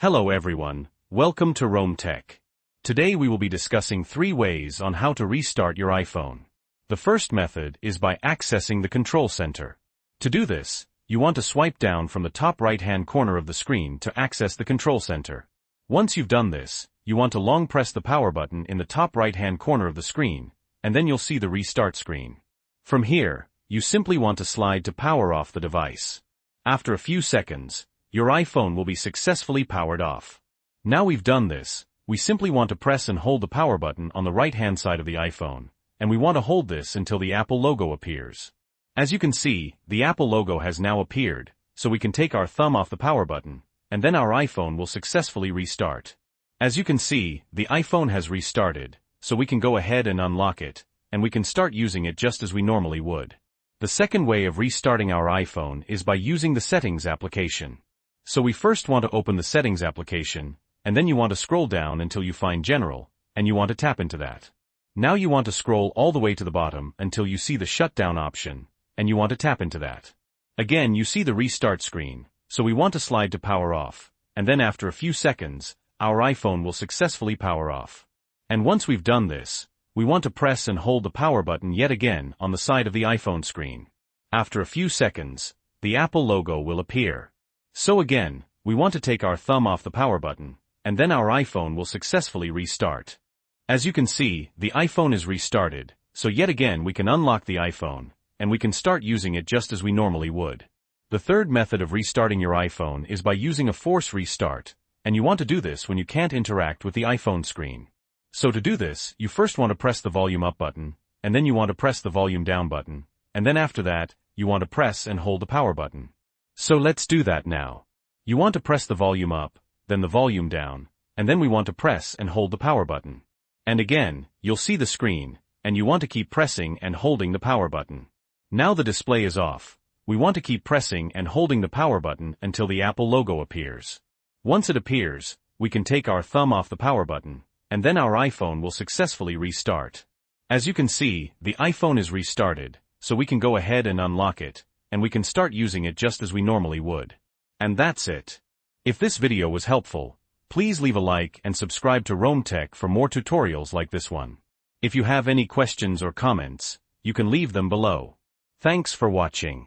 Hello everyone, welcome to Rome Tech. Today we will be discussing 3 ways on how to restart your iPhone. The first method is by accessing the control center. To do this, you want to swipe down from the top right-hand corner of the screen to access the control center. Once you've done this, you want to long press the power button in the top right-hand corner of the screen, and then you'll see the restart screen. From here, you simply want to slide to power off the device. After a few seconds, your iPhone will be successfully powered off. Now we've done this, we simply want to press and hold the power button on the right-hand side of the iPhone, and we want to hold this until the Apple logo appears. As you can see, the Apple logo has now appeared, so we can take our thumb off the power button, and then our iPhone will successfully restart. As you can see, the iPhone has restarted, so we can go ahead and unlock it, and we can start using it just as we normally would. The second way of restarting our iPhone is by using the Settings application. So we first want to open the Settings application, and then you want to scroll down until you find General, and you want to tap into that. Now you want to scroll all the way to the bottom until you see the Shutdown option, and you want to tap into that. Again, you see the restart screen, so we want to slide to power off, and then after a few seconds, our iPhone will successfully power off. And once we've done this, we want to press and hold the power button yet again on the side of the iPhone screen. After a few seconds, the Apple logo will appear. So again, we want to take our thumb off the power button, and then our iPhone will successfully restart. As you can see, the iPhone is restarted, so yet again we can unlock the iPhone, and we can start using it just as we normally would. The third method of restarting your iPhone is by using a force restart, and you want to do this when you can't interact with the iPhone screen. So to do this, you first want to press the volume up button, and then you want to press the volume down button, and then after that, you want to press and hold the power button. So let's do that now. You want to press the volume up, then the volume down, and then we want to press and hold the power button. And again, you'll see the screen, and you want to keep pressing and holding the power button. Now the display is off. We want to keep pressing and holding the power button until the Apple logo appears. Once it appears, we can take our thumb off the power button, and then our iPhone will successfully restart. As you can see, the iPhone is restarted, so we can go ahead and unlock it, and we can start using it just as we normally would. And that's it. If this video was helpful, please leave a like and subscribe to Rome Tech for more tutorials like this one. If you have any questions or comments, you can leave them below. Thanks for watching.